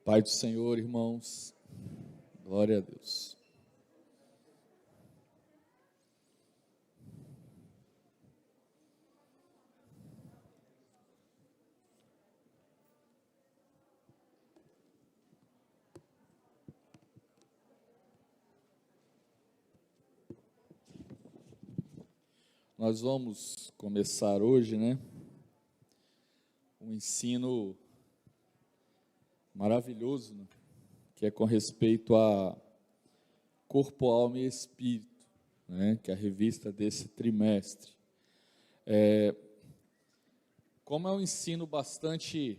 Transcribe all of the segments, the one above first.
Pai do Senhor, irmãos, glória a Deus. Nós vamos começar hoje, um ensino maravilhoso, que é com respeito a corpo, alma e espírito, que é a revista desse trimestre. Como é um ensino bastante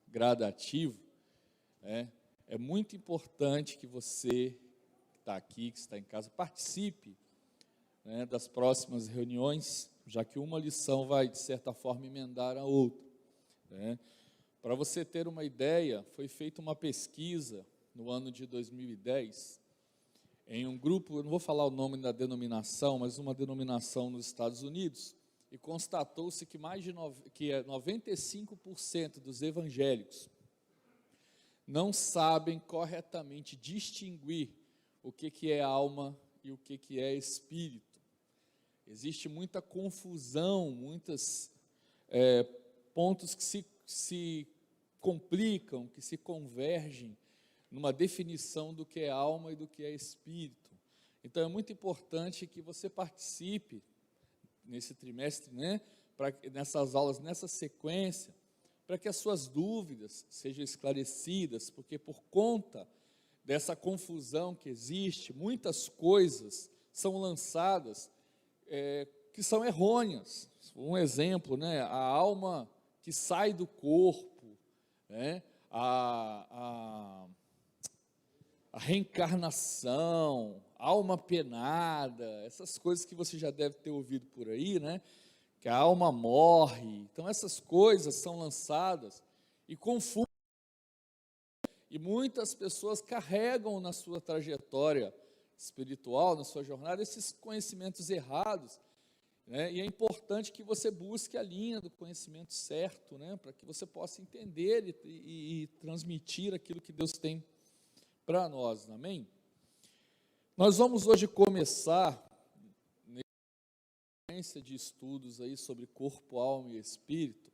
gradativo, é muito importante que você que está aqui, que está em casa, participe das próximas reuniões, já que uma lição vai, de certa forma, emendar a outra. Para você ter uma ideia, foi feita uma pesquisa no ano de 2010, em um grupo, eu não vou falar o nome da denominação, mas uma denominação nos Estados Unidos, e constatou-se que 95% dos evangélicos não sabem corretamente distinguir o que é alma e o que é espírito. Existe muita confusão, muitos pontos que se complicam, que se convergem numa definição do que é alma e do que é espírito. Então, é muito importante que você participe nesse trimestre, nessas aulas, nessa sequência, para que as suas dúvidas sejam esclarecidas, porque por conta dessa confusão que existe, muitas coisas são lançadas que são errôneas. Um exemplo, a alma que sai do corpo, a reencarnação, alma penada, essas coisas que você já deve ter ouvido por aí, que a alma morre. Então, essas coisas são lançadas e confundem, e muitas pessoas carregam na sua trajetória espiritual, na sua jornada, esses conhecimentos errados, e é importante que você busque a linha do conhecimento certo, para que você possa entender e transmitir aquilo que Deus tem para nós, amém? Nós vamos hoje começar nessa sequência de estudos aí sobre corpo, alma e espírito.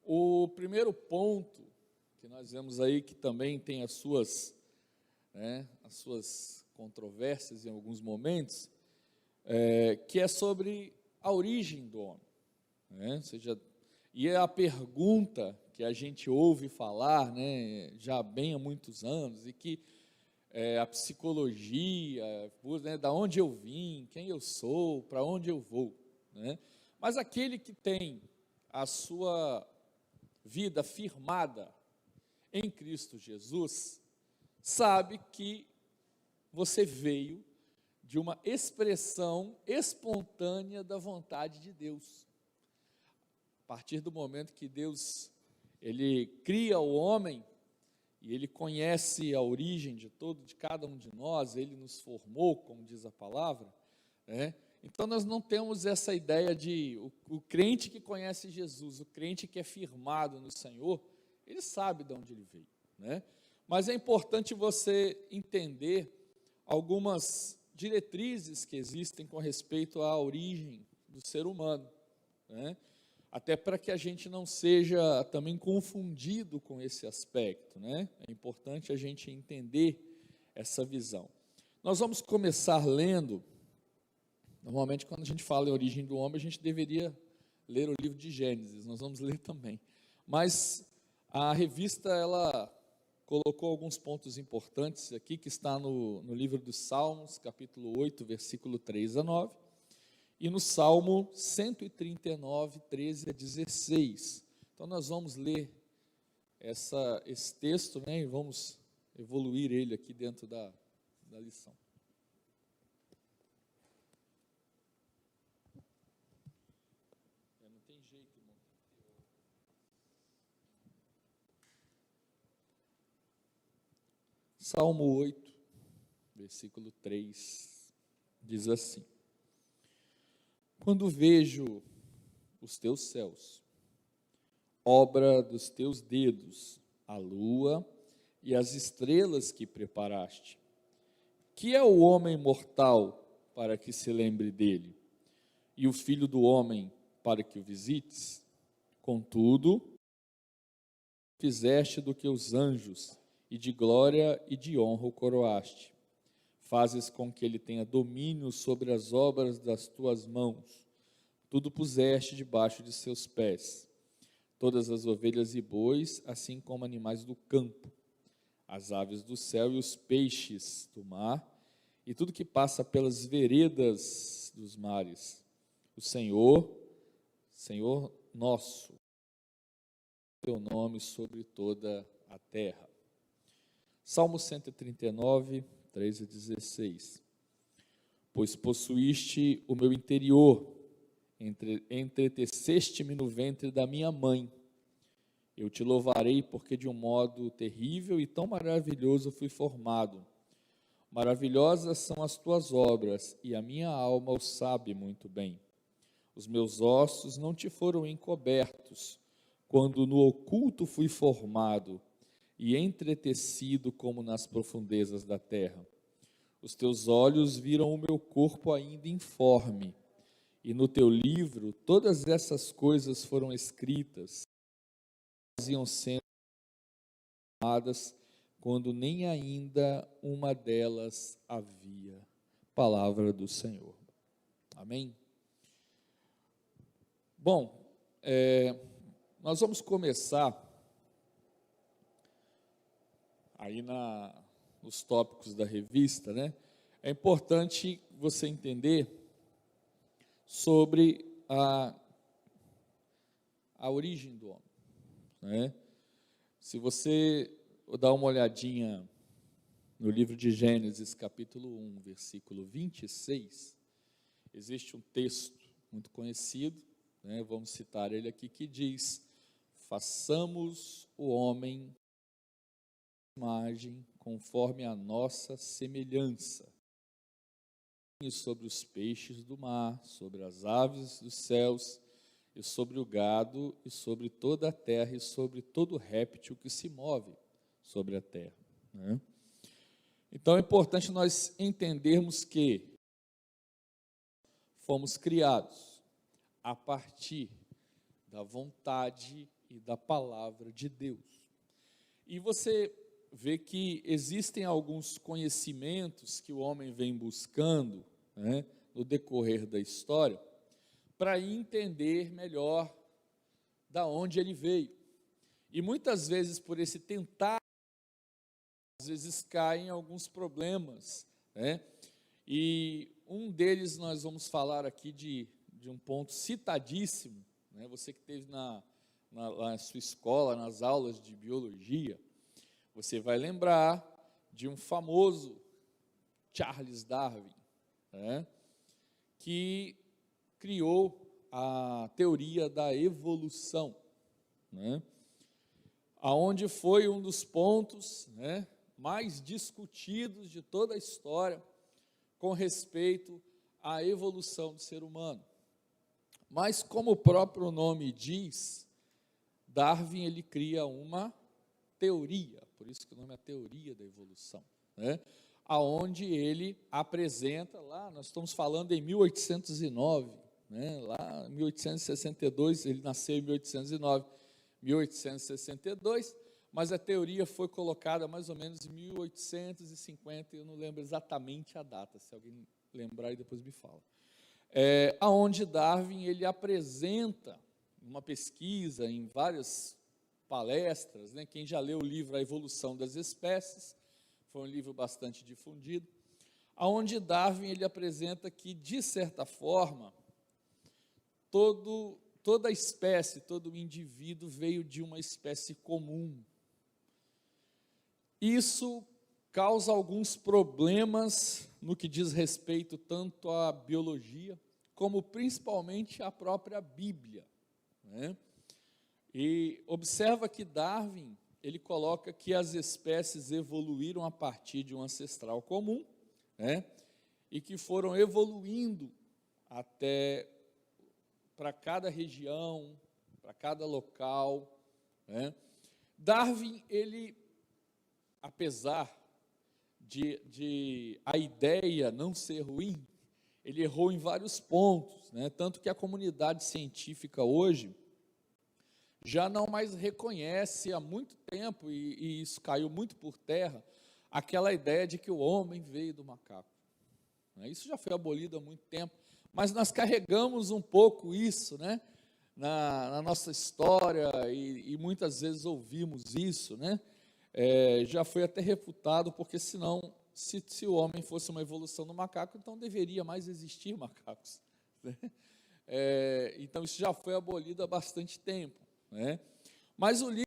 O primeiro ponto que nós vemos aí, que também tem as suas controvérsias em alguns momentos, que é sobre a origem do homem, e é a pergunta que a gente ouve falar, já bem há muitos anos, e que a psicologia, da onde eu vim, quem eu sou, para onde eu vou, mas aquele que tem a sua vida firmada em Cristo Jesus, sabe que você veio de uma expressão espontânea da vontade de Deus. A partir do momento que Deus, Ele cria o homem, e Ele conhece a origem de cada um de nós, Ele nos formou, como diz a palavra, então nós não temos essa ideia de, o crente que conhece Jesus, o crente que é firmado no Senhor, ele sabe de onde ele veio, mas é importante você entender algumas diretrizes que existem com respeito à origem do ser humano, até para que a gente não seja também confundido com esse aspecto, é importante a gente entender essa visão. Nós vamos começar lendo, normalmente quando a gente fala em origem do homem, a gente deveria ler o livro de Gênesis, nós vamos ler também, mas a revista, ela colocou alguns pontos importantes aqui, que está no livro dos Salmos, capítulo 8, versículo 3 a 9, e no Salmo 139, 13 a 16. Então, nós vamos ler esse texto, e vamos evoluir ele aqui dentro da lição. Não tem jeito, irmão. Salmo 8, versículo 3, diz assim: Quando vejo os teus céus, obra dos teus dedos, a lua e as estrelas que preparaste. Que é o homem mortal para que se lembre dele, e o filho do homem para que o visites? Contudo, fizeste do que os anjos, e de glória e de honra o coroaste. Fazes com que ele tenha domínio sobre as obras das tuas mãos. Tudo puseste debaixo de seus pés, todas as ovelhas e bois, assim como animais do campo, as aves do céu e os peixes do mar, e tudo que passa pelas veredas dos mares. O Senhor nosso, teu nome sobre toda a terra. Salmo 139, 13 a 16. Pois possuíste o meu interior, entreteceste-me no ventre da minha mãe. Eu te louvarei, porque de um modo terrível e tão maravilhoso fui formado. Maravilhosas são as tuas obras, e a minha alma o sabe muito bem. Os meus ossos não te foram encobertos, quando no oculto fui formado e entretecido como nas profundezas da terra. Os teus olhos viram o meu corpo ainda informe, e no teu livro todas essas coisas foram escritas, iam sendo amadas, quando nem ainda uma delas havia. Palavra do Senhor. Amém? Bom, nós vamos começar aí nos tópicos da revista, né? É importante você entender sobre a origem do homem, né? Se você dar uma olhadinha no livro de Gênesis, capítulo 1, versículo 26, existe um texto muito conhecido, né? Vamos citar ele aqui, que diz: façamos o homem imagem conforme a nossa semelhança, e sobre os peixes do mar, sobre as aves dos céus, e sobre o gado, e sobre toda a terra, e sobre todo réptil que se move sobre a terra, né? Então é importante nós entendermos que fomos criados a partir da vontade e da palavra de Deus. E você vê que existem alguns conhecimentos que o homem vem buscando, né, no decorrer da história, para entender melhor da onde ele veio. E muitas vezes, por esse tentar, às vezes caem em alguns problemas, né? E um deles nós vamos falar aqui de um ponto citadíssimo, né? Você que esteve lá na sua escola, nas aulas de biologia, você vai lembrar de um famoso Charles Darwin, né, que criou a teoria da evolução, né, aonde foi um dos pontos, né, mais discutidos de toda a história com respeito à evolução do ser humano. Mas, como o próprio nome diz, Darwin ele cria uma teoria, por isso que o nome é teoria da evolução, né? Aonde ele apresenta, lá nós estamos falando em 1809, né? Lá em 1862, ele nasceu em 1809, 1862, mas a teoria foi colocada mais ou menos em 1850, eu não lembro exatamente a data, se alguém lembrar e depois me fala. Aonde Darwin ele apresenta uma pesquisa em várias palestras, né? Quem já leu o livro A Evolução das Espécies, foi um livro bastante difundido, aonde Darwin ele apresenta que, de certa forma, toda espécie, todo indivíduo veio de uma espécie comum. Isso causa alguns problemas no que diz respeito tanto à biologia, como principalmente à própria Bíblia, né? E observa que Darwin, ele coloca que as espécies evoluíram a partir de um ancestral comum, né? E que foram evoluindo até para cada região, para cada local, né? Darwin, ele, apesar de a ideia não ser ruim, ele errou em vários pontos, né? Tanto que a comunidade científica hoje já não mais reconhece há muito tempo, e isso caiu muito por terra, aquela ideia de que o homem veio do macaco. Isso já foi abolido há muito tempo, mas nós carregamos um pouco isso, né, na nossa história, e muitas vezes ouvimos isso, né? Já foi até refutado, porque senão, se o homem fosse uma evolução do macaco, então deveria mais existir macacos, né? Então isso já foi abolido há bastante tempo, né? Mas o livro,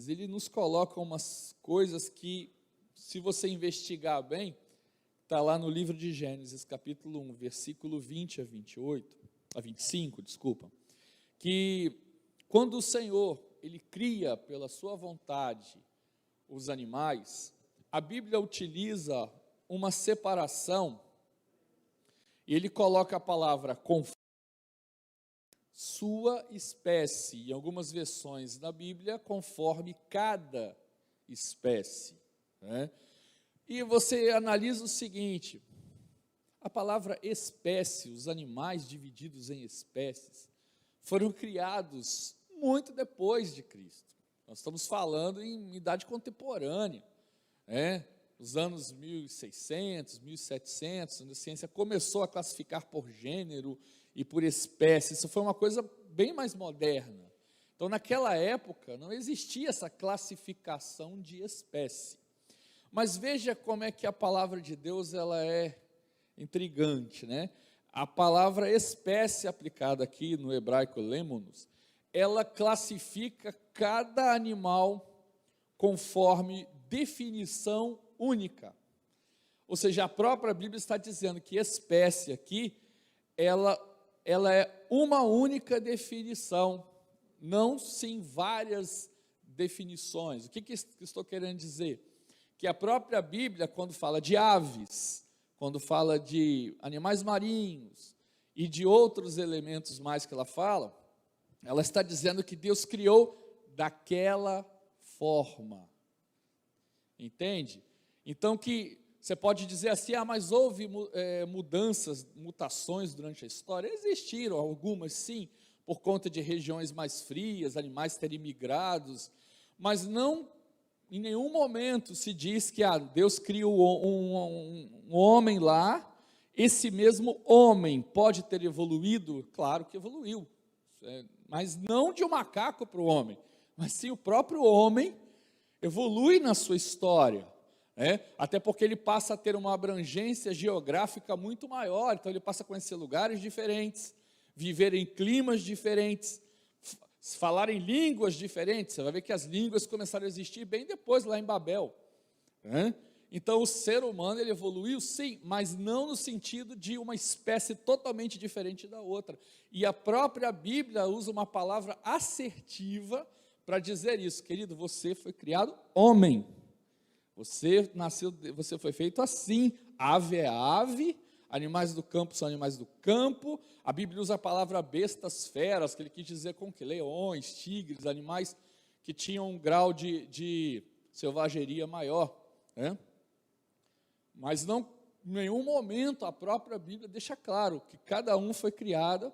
ele nos coloca umas coisas que, se você investigar bem, está lá no livro de Gênesis, capítulo 1, versículo 20 a 25, desculpa, que quando o Senhor, ele cria pela sua vontade os animais, a Bíblia utiliza uma separação, e ele coloca a palavra conforme sua espécie, em algumas versões da Bíblia, conforme cada espécie, né? E você analisa o seguinte: a palavra espécie, os animais divididos em espécies, foram criados muito depois de Cristo. Nós estamos falando em idade contemporânea, né? Os anos 1600, 1700, onde a ciência começou a classificar por gênero e por espécie. Isso foi uma coisa bem mais moderna. Então, naquela época, não existia essa classificação de espécie. Mas veja como é que a palavra de Deus, ela é intrigante, né? A palavra espécie aplicada aqui no hebraico lemnos, ela classifica cada animal conforme definição única. Ou seja, a própria Bíblia está dizendo que espécie aqui, ela é uma única definição, não sim várias definições. O que estou querendo dizer? Que a própria Bíblia, quando fala de aves, quando fala de animais marinhos e de outros elementos mais que ela fala, ela está dizendo que Deus criou daquela forma. Entende? Então, que você pode dizer assim, mas houve mudanças, mutações durante a história? Existiram algumas, sim, por conta de regiões mais frias, animais terem migrados, mas não, em nenhum momento se diz que Deus criou um homem lá, esse mesmo homem pode ter evoluído? Claro que evoluiu, mas não de um macaco para o homem, mas sim o próprio homem evolui na sua história, até porque ele passa a ter uma abrangência geográfica muito maior, então ele passa a conhecer lugares diferentes, viver em climas diferentes, falar em línguas diferentes. Você vai ver que as línguas começaram a existir bem depois, lá em Babel, Então o ser humano, ele evoluiu sim, mas não no sentido de uma espécie totalmente diferente da outra, e a própria Bíblia usa uma palavra assertiva para dizer isso: querido, você foi criado homem, você nasceu, você foi feito assim, ave é ave, animais do campo são animais do campo. A Bíblia usa a palavra bestas, feras, que ele quis dizer com que? Leões, tigres, animais que tinham um grau de selvageria maior, Mas não, em nenhum momento a própria Bíblia deixa claro que cada um foi criado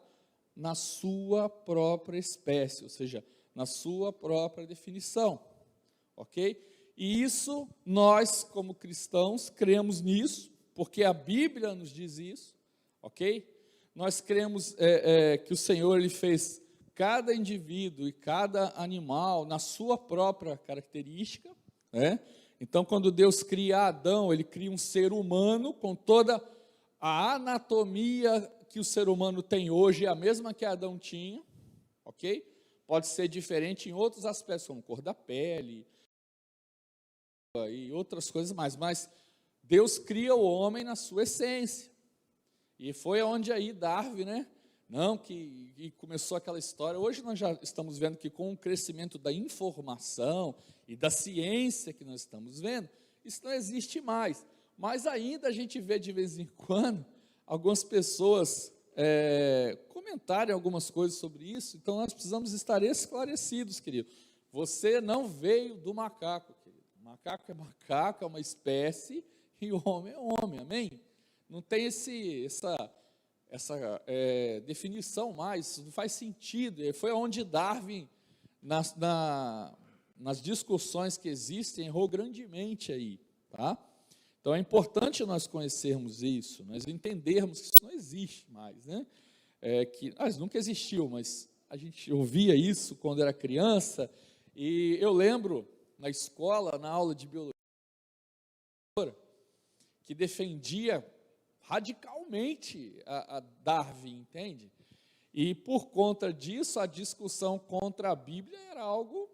na sua própria espécie, ou seja, na sua própria definição, ok? E isso, nós como cristãos cremos nisso, porque a Bíblia nos diz isso, ok? Nós cremos que o Senhor, ele fez cada indivíduo e cada animal na sua própria característica, Então, quando Deus cria Adão, ele cria um ser humano com toda a anatomia que o ser humano tem hoje, é a mesma que Adão tinha, ok? Pode ser diferente em outros aspectos, como cor da pele e outras coisas mais, mas Deus cria o homem na sua essência. E foi onde aí Darwin, que começou aquela história. Hoje nós já estamos vendo que com o crescimento da informação e da ciência que nós estamos vendo, isso não existe mais. Mas ainda a gente vê de vez em quando algumas pessoas comentarem algumas coisas sobre isso. Então nós precisamos estar esclarecidos, querido. Você não veio do macaco, querido. Macaco, é uma espécie, e o homem é homem, amém? Não tem essa definição mais, não faz sentido. E foi onde Darwin, nas discussões que existem, errou grandemente aí, tá? Então é importante nós conhecermos isso, nós entendermos que isso não existe mais, né? Nunca existiu, mas a gente ouvia isso quando era criança, e eu lembro na escola, na aula de biologia, que defendia radicalmente a Darwin, entende? E por conta disso, a discussão contra a Bíblia era algo,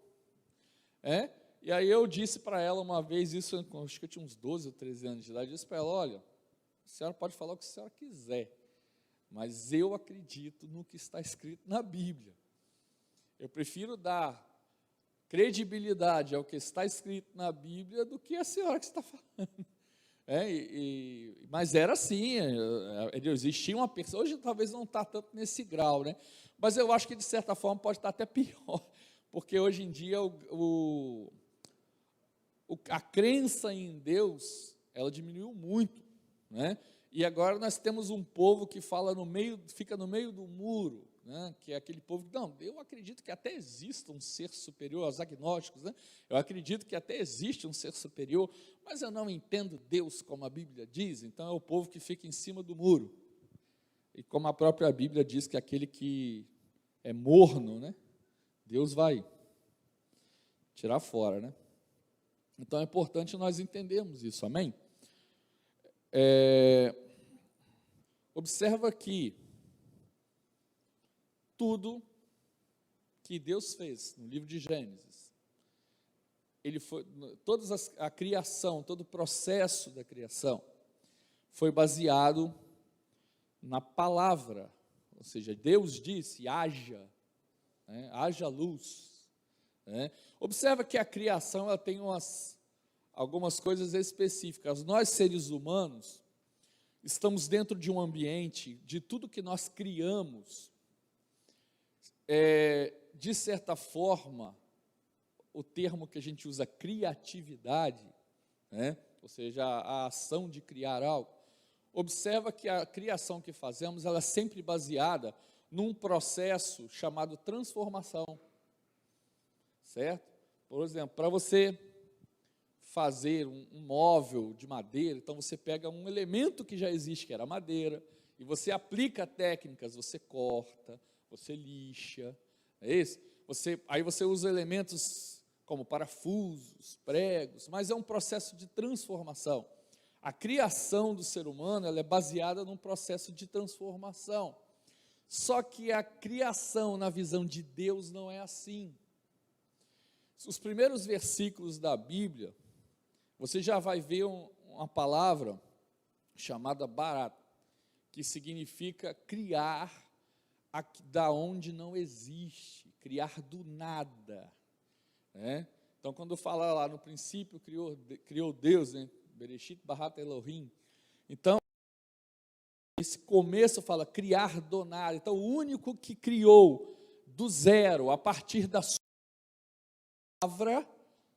e aí eu disse para ela uma vez, isso, acho que eu tinha uns 12 ou 13 anos de idade, eu disse para ela, olha, a senhora pode falar o que a senhora quiser, mas eu acredito no que está escrito na Bíblia. Eu prefiro dar credibilidade ao que está escrito na Bíblia do que a senhora que está falando. Mas era assim, existia uma pessoa, hoje talvez não está tanto nesse grau, né? Mas eu acho que de certa forma pode estar até pior, porque hoje em dia a crença em Deus, ela diminuiu muito, né? E agora nós temos um povo que fica no meio do muro, né? Que é aquele povo que, não, eu acredito que até exista um ser superior, aos agnósticos, né? Eu acredito que até existe um ser superior, mas eu não entendo Deus como a Bíblia diz, então é o povo que fica em cima do muro. E como a própria Bíblia diz que aquele que é morno, né? Deus vai tirar fora, né? Então é importante nós entendermos isso, amém? Observa que tudo que Deus fez no livro de Gênesis, a criação, todo o processo da criação, foi baseado na palavra, ou seja, Deus disse, haja, né, haja luz. Né? Observa que a criação ela tem algumas coisas específicas. Nós, seres humanos, estamos dentro de um ambiente, de tudo que nós criamos, de certa forma, o termo que a gente usa, criatividade, né? Ou seja, a ação de criar algo. Observa que a criação que fazemos, ela é sempre baseada num processo chamado transformação, certo? Por exemplo, para você fazer um móvel de madeira, então você pega um elemento que já existe, que era a madeira, e você aplica técnicas, você corta, você lixa, é isso? Aí você usa elementos como parafusos, pregos, mas é um processo de transformação. A criação do ser humano ela é baseada num processo de transformação. Só que a criação na visão de Deus não é assim. Os primeiros versículos da Bíblia, você já vai ver uma palavra chamada barat, que significa criar da onde não existe, criar do nada. Né? Então, quando fala lá no princípio, criou Deus, né? Bereshit Barat Elohim. Então, esse começo fala criar do nada. Então, o único que criou do zero, a partir da sua palavra,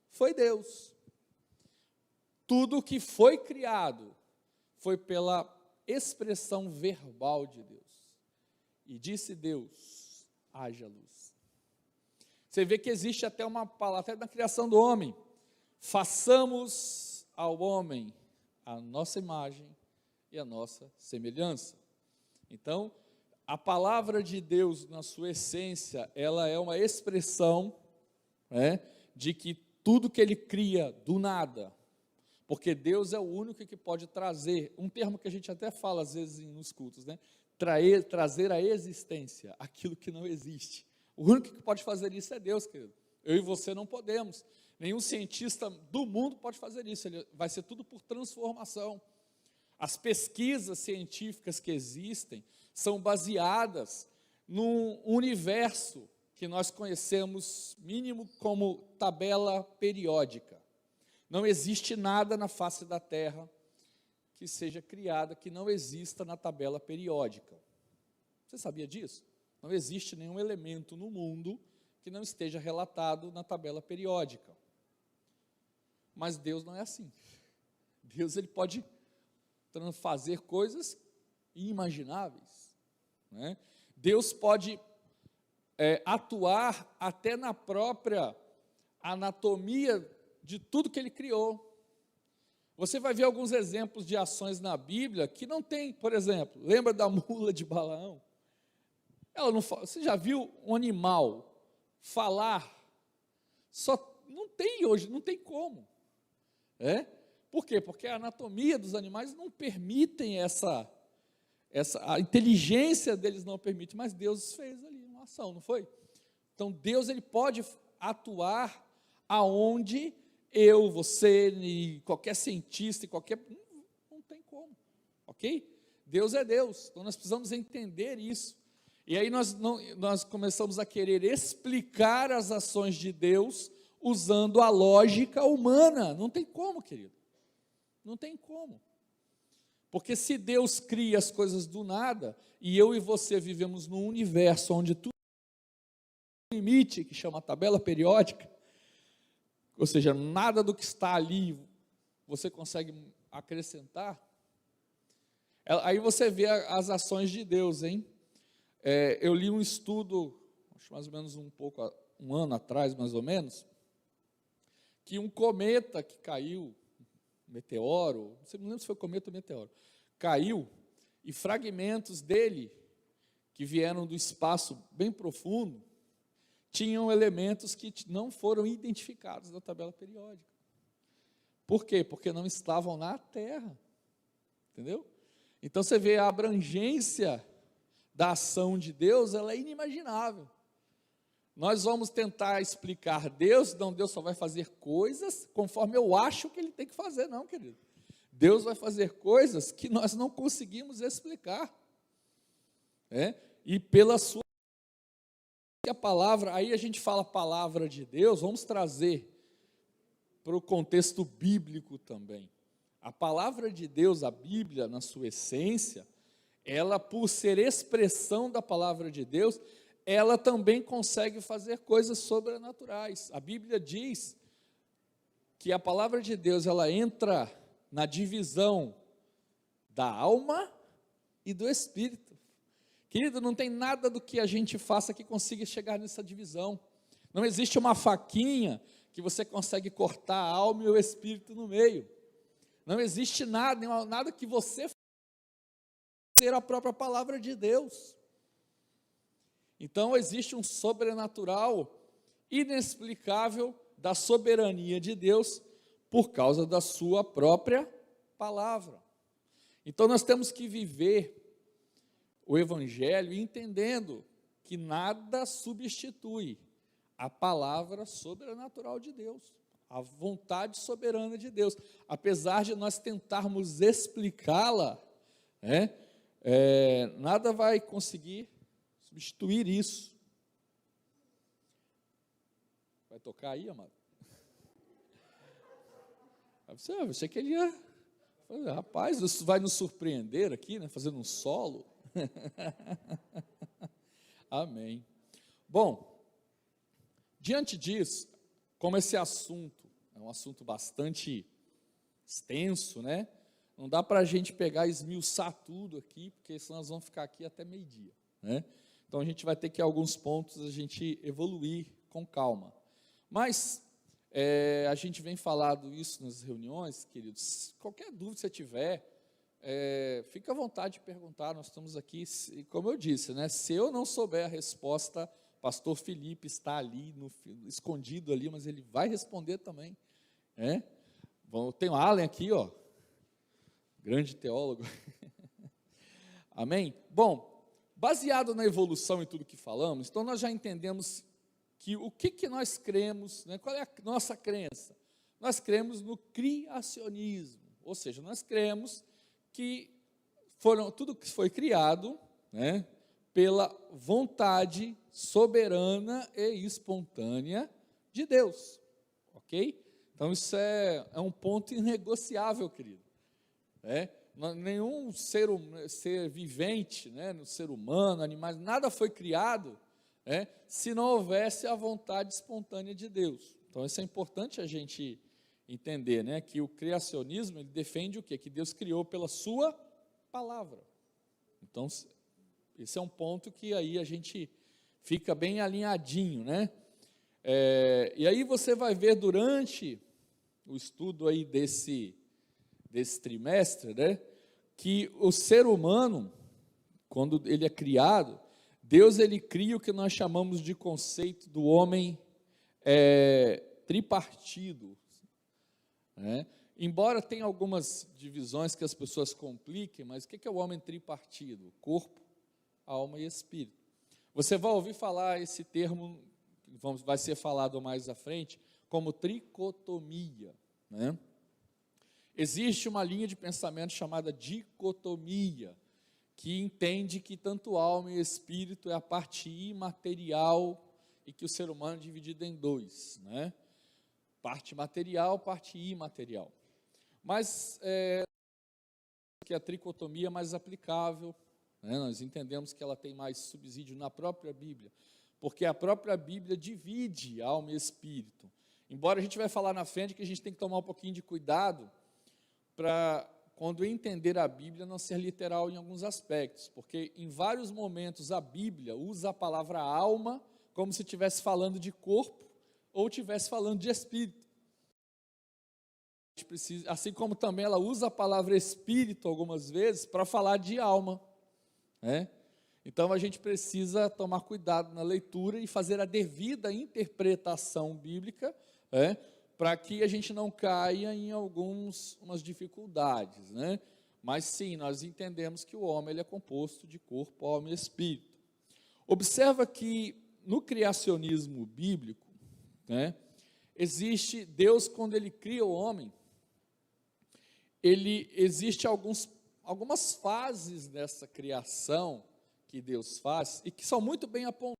foi Deus. Tudo que foi criado foi pela expressão verbal de Deus. E disse Deus, haja luz. Você vê que existe até uma palavra, até na criação do homem. Façamos ao homem a nossa imagem e a nossa semelhança. Então, a palavra de Deus, na sua essência, ela é uma expressão, né, de que tudo que Ele cria do nada, porque Deus é o único que pode trazer, um termo que a gente até fala às vezes nos cultos, né, trazer à existência aquilo que não existe. O único que pode fazer isso é Deus, querido. Eu e você não podemos. Nenhum cientista do mundo pode fazer isso. Vai ser tudo por transformação. As pesquisas científicas que existem são baseadas num universo que nós conhecemos, mínimo, como tabela periódica. Não existe nada na face da Terra que seja criada que não exista na tabela periódica. Você sabia disso? Não existe nenhum elemento no mundo que não esteja relatado na tabela periódica. Mas Deus não é assim. Deus, ele pode fazer coisas inimagináveis, né? Deus pode atuar até na própria anatomia de tudo que ele criou. Você vai ver alguns exemplos de ações na Bíblia que não tem, por exemplo, lembra da mula de Balaão? Ela não fala. Você já viu um animal falar? Só não tem hoje, não tem como. Por quê? Porque a anatomia dos animais não permitem a inteligência deles não permite, mas Deus fez ali uma ação, não foi? Então Deus, ele pode atuar aonde eu, você, e qualquer cientista, não tem como, ok? Deus é Deus, então nós precisamos entender isso. E aí nós começamos a querer explicar as ações de Deus usando a lógica humana. Não tem como, querido. Não tem como. Porque se Deus cria as coisas do nada, e eu e você vivemos num universo onde tudo tem um limite, que chama tabela periódica, ou seja, nada do que está ali você consegue acrescentar, aí você vê as ações de Deus, hein? Eu li um estudo, acho mais ou menos um ano atrás, mais ou menos, que um cometa que caiu, meteoro, não lembro se foi cometa ou meteoro, caiu, e fragmentos dele, que vieram do espaço bem profundo, tinham elementos que não foram identificados na tabela periódica. Por quê? Porque não estavam na Terra, entendeu? Então você vê a abrangência da ação de Deus, ela é inimaginável. Nós vamos tentar explicar Deus, não, Deus só vai fazer coisas conforme eu acho que ele tem que fazer, não, querido. Deus vai fazer coisas que nós não conseguimos explicar. E pela sua palavra, aí a gente fala palavra de Deus, vamos trazer para o contexto bíblico também. A palavra de Deus, a Bíblia, na sua essência, ela, por ser expressão da palavra de Deus, ela também consegue fazer coisas sobrenaturais. A Bíblia diz que a palavra de Deus, ela entra na divisão da alma e do espírito. Querido, não tem nada do que a gente faça que consiga chegar nessa divisão. Não existe uma faquinha que você consegue cortar a alma e o espírito no meio. Não existe nada que você faça ser a própria palavra de Deus. Então existe um sobrenatural inexplicável da soberania de Deus por causa da sua própria palavra. Então nós temos que viver o Evangelho entendendo que nada substitui a palavra sobrenatural de Deus, a vontade soberana de Deus. Apesar de nós tentarmos explicá-la, nada vai conseguir substituir isso. Vai tocar aí, amado? Você queria, rapaz, isso vai nos surpreender aqui, né, fazendo um solo. Amém. Bom, diante disso, como esse assunto é um assunto bastante extenso, né? Não dá para a gente pegar e esmiuçar tudo aqui, porque senão nós vamos ficar aqui até meio-dia, né? Então a gente vai ter que, em alguns pontos, a gente evoluir com calma. Mas a gente vem falando isso nas reuniões, queridos. Qualquer dúvida que você tiver, fica à vontade de perguntar. Nós estamos aqui, como eu disse, né? Se eu não souber a resposta, pastor Felipe está ali, escondido ali, mas ele vai responder também. Bom, tem o Allen aqui, ó, grande teólogo. Amém? Bom, baseado na evolução e tudo que falamos, então nós já entendemos que o que nós cremos, né? Qual é a nossa crença? Nós cremos no criacionismo, ou seja, nós cremos que tudo que foi criado, né, pela vontade soberana e espontânea de Deus, ok? Então isso é um ponto inegociável, querido. Nenhum ser vivente, né, no ser humano, animais, nada foi criado se não houvesse a vontade espontânea de Deus. Então, isso é importante a gente entender, né, que o criacionismo, ele defende o quê? Que Deus criou pela sua palavra. Então, esse é um ponto que aí a gente fica bem alinhadinho, né? E aí você vai ver durante o estudo aí desse trimestre, né, que o ser humano, quando ele é criado, Deus ele cria o que nós chamamos de conceito do homem tripartido, né? Embora tenha algumas divisões que as pessoas compliquem, mas o que é o homem tripartido? Corpo, alma e espírito. Você vai ouvir falar esse termo, vai ser falado mais à frente, como tricotomia, né? Existe uma linha de pensamento chamada dicotomia, que entende que tanto alma e espírito é a parte imaterial e que o ser humano é dividido em dois, né? Parte material, parte imaterial. Mas que a tricotomia é mais aplicável, né? Nós entendemos que ela tem mais subsídio na própria Bíblia, porque a própria Bíblia divide alma e espírito. Embora a gente vai falar na frente que a gente tem que tomar um pouquinho de cuidado para, quando entender a Bíblia, não ser literal em alguns aspectos, porque em vários momentos a Bíblia usa a palavra alma como se estivesse falando de corpo ou estivesse falando de espírito. A gente precisa, assim como também ela usa a palavra espírito algumas vezes para falar de alma, né? Então a gente precisa tomar cuidado na leitura e fazer a devida interpretação bíblica, para que a gente não caia em umas dificuldades, né? Mas sim, nós entendemos que o homem ele é composto de corpo, alma e espírito. Observa que no criacionismo bíblico, né, existe Deus, quando ele cria o homem, existe algumas fases dessa criação que Deus faz e que são muito bem apontadas,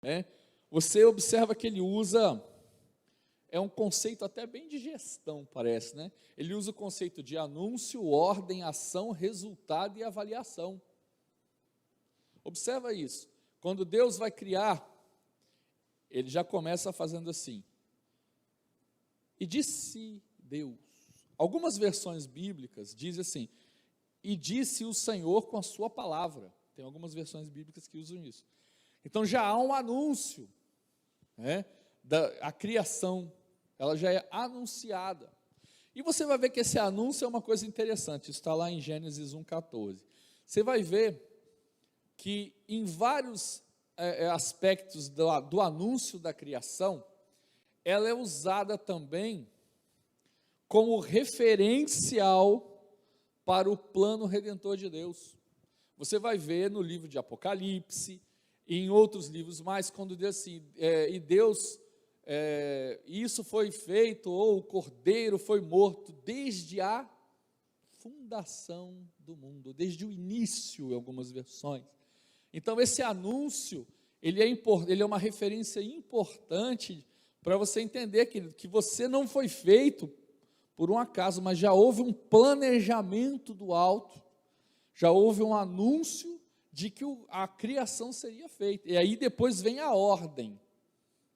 né? Você observa que ele usa, um conceito até bem de gestão, parece, né? Ele usa o conceito de anúncio, ordem, ação, resultado e avaliação. Observa isso. Quando Deus vai criar, ele já começa fazendo assim: e disse Deus. Algumas versões bíblicas dizem assim: e disse o Senhor com a sua palavra. Tem algumas versões bíblicas que usam isso. Então já há um anúncio, né, a criação, ela já é anunciada. E você vai ver que esse anúncio é uma coisa interessante, isso está lá em Gênesis 1,14. Você vai ver que em vários aspectos do anúncio da criação, ela é usada também como referencial para o plano redentor de Deus. Você vai ver no livro de Apocalipse, e em outros livros mais, quando diz assim, e Deus, isso foi feito, ou o Cordeiro foi morto desde a fundação do mundo, desde o início, em algumas versões. Então esse anúncio, ele é uma referência importante para você entender que você não foi feito por um acaso, mas já houve um planejamento do alto, já houve um anúncio de que a criação seria feita, e aí depois vem a ordem,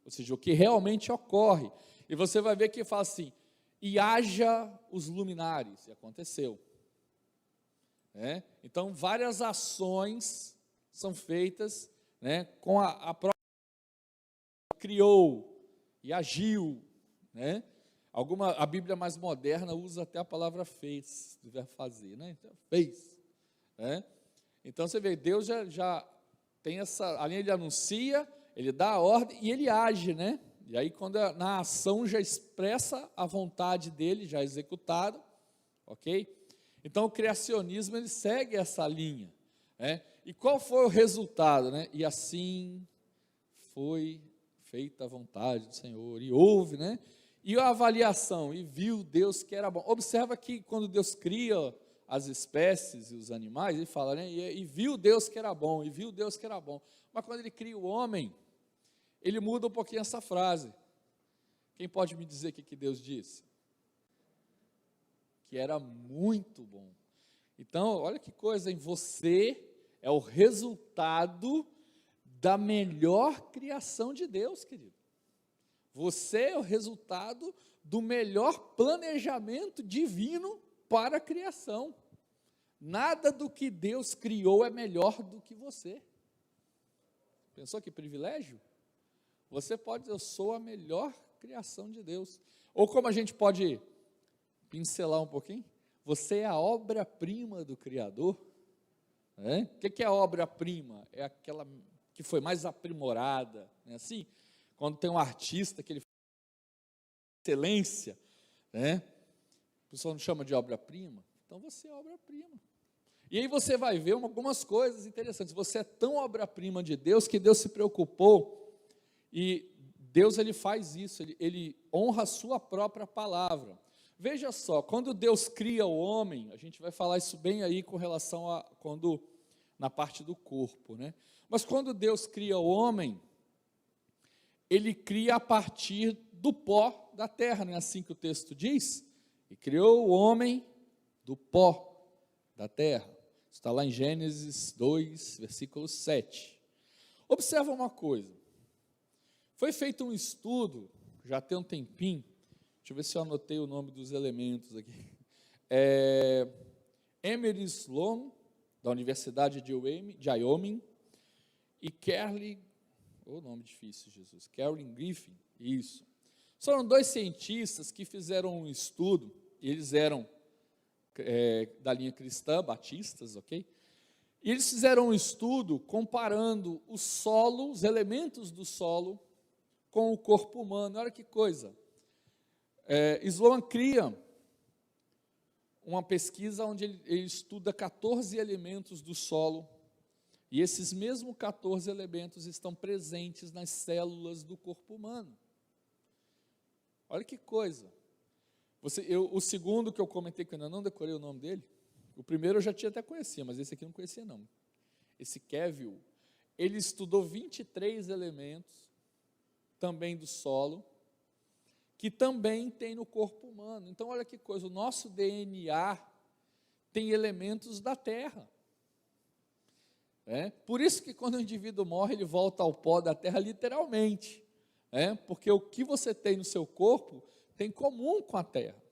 ou seja, o que realmente ocorre, e você vai ver que fala assim, e haja os luminares, e aconteceu, né? Então várias ações são feitas, né, com a própria, criou e agiu, né? A Bíblia mais moderna usa até a palavra fez, do verbo fazer, né? Então, fez, né? Então você vê, Deus já tem essa, além ele anuncia, ele dá a ordem e ele age, né? E aí quando na ação já expressa a vontade dele, já executada, ok? Então o criacionismo ele segue essa linha, né? E qual foi o resultado, né? E assim foi feita a vontade do Senhor, e houve, né? E a avaliação, e viu Deus que era bom. Observa que quando Deus cria as espécies e os animais, ele fala, né? E viu Deus que era bom, e viu Deus que era bom. Mas quando ele cria o homem, ele muda um pouquinho essa frase. Quem pode me dizer o que Deus disse? Que era muito bom. Então, olha que coisa, hein? Você é o resultado da melhor criação de Deus, querido. Você é o resultado do melhor planejamento divino para a criação. Nada do que Deus criou é melhor do que você. Pensou que privilégio? Você pode dizer, eu sou a melhor criação de Deus. Ou como a gente pode pincelar um pouquinho, você é a obra-prima do Criador. O que é a obra-prima? É aquela que foi mais aprimorada, não é assim? Quando tem um artista que ele faz excelência, né? O pessoal não chama de obra-prima, então você é obra-prima. E aí você vai ver algumas coisas interessantes. Você é tão obra-prima de Deus que Deus se preocupou e Deus ele faz isso, ele honra a sua própria palavra. Veja só, quando Deus cria o homem, a gente vai falar isso bem aí com relação a quando na parte do corpo, né? Mas quando Deus cria o homem, ele cria a partir do pó da terra, não é assim que o texto diz? E criou o homem do pó da terra. Está lá em Gênesis 2, versículo 7. Observa uma coisa. Foi feito um estudo, já tem um tempinho, deixa eu ver se eu anotei o nome dos elementos aqui. Emery Sloan, da Universidade de Wyoming, e Carolyn Griffin, isso. Foram dois cientistas que fizeram um estudo, eles eram da linha cristã, batistas, ok? E eles fizeram um estudo comparando o solo, os elementos do solo, com o corpo humano. Olha que coisa. Sloan cria uma pesquisa onde ele estuda 14 elementos do solo, e esses mesmos 14 elementos estão presentes nas células do corpo humano. Olha que coisa. O segundo que eu comentei, que eu ainda não decorei o nome dele, o primeiro eu já tinha até conhecido, mas esse aqui eu não conhecia não. Esse Kevin, ele estudou 23 elementos, também do solo, que também tem no corpo humano. Então olha que coisa, o nosso DNA tem elementos da terra. Por isso que quando o indivíduo morre, ele volta ao pó da terra literalmente. Porque o que você tem no seu corpo tem comum com a terra.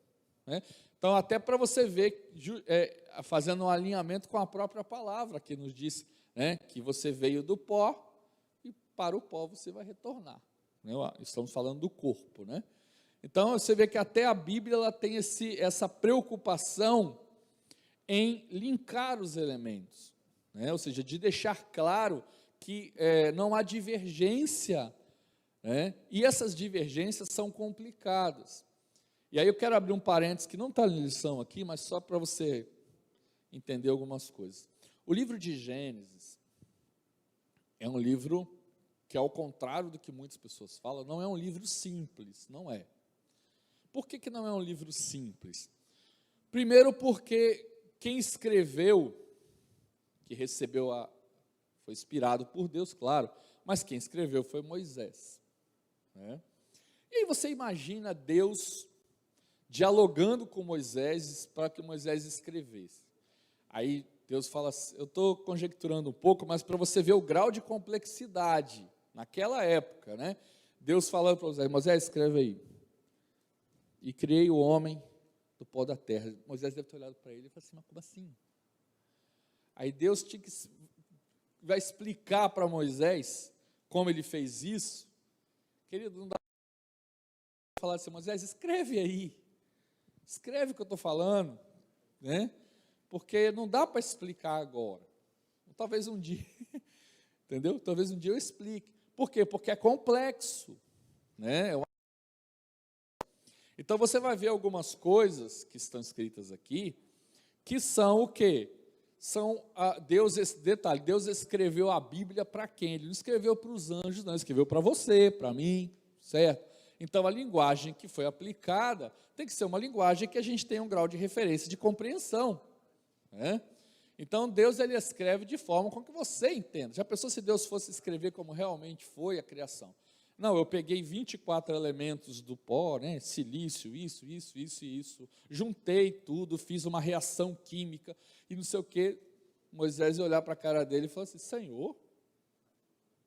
Então, até para você ver, fazendo um alinhamento com a própria palavra, que nos diz que você veio do pó e para o pó você vai retornar. Estamos falando do corpo. Então, você vê que até a Bíblia ela tem essa preocupação em linkar os elementos, ou seja, de deixar claro que não há divergência, e essas divergências são complicadas. E aí eu quero abrir um parênteses que não está na lição aqui, mas só para você entender algumas coisas. O livro de Gênesis é um livro que, ao contrário do que muitas pessoas falam, não é um livro simples, não é. Por que não é um livro simples? Primeiro porque quem escreveu, que foi inspirado por Deus, claro, mas quem escreveu foi Moisés. E aí você imagina Deus dialogando com Moisés para que Moisés escrevesse. Aí Deus fala assim, eu estou conjecturando um pouco, mas para você ver o grau de complexidade naquela época, Deus falando para Moisés, Moisés, escreve aí. E criei o homem do pó da terra. Moisés deve ter olhado para ele e falou assim, mas como assim? Aí Deus vai explicar para Moisés como ele fez isso. Querido, não dá para falar assim, Moisés, escreve aí. Escreve o que eu estou falando, porque não dá para explicar agora. Talvez um dia, entendeu? Talvez um dia eu explique. Por quê? Porque é complexo, Então você vai ver algumas coisas que estão escritas aqui, que são o quê? Deus escreveu a Bíblia para quem? Ele não escreveu para os anjos, não, escreveu para você, para mim, certo? Então a linguagem que foi aplicada tem que ser uma linguagem que a gente tenha um grau de referência, de compreensão. Então Deus ele escreve de forma com que você entenda. Já pensou se Deus fosse escrever como realmente foi a criação? Não, eu peguei 24 elementos do pó, silício, isso, juntei tudo, fiz uma reação química e não sei o quê. Moisés ia olhar para a cara dele e falou assim, Senhor,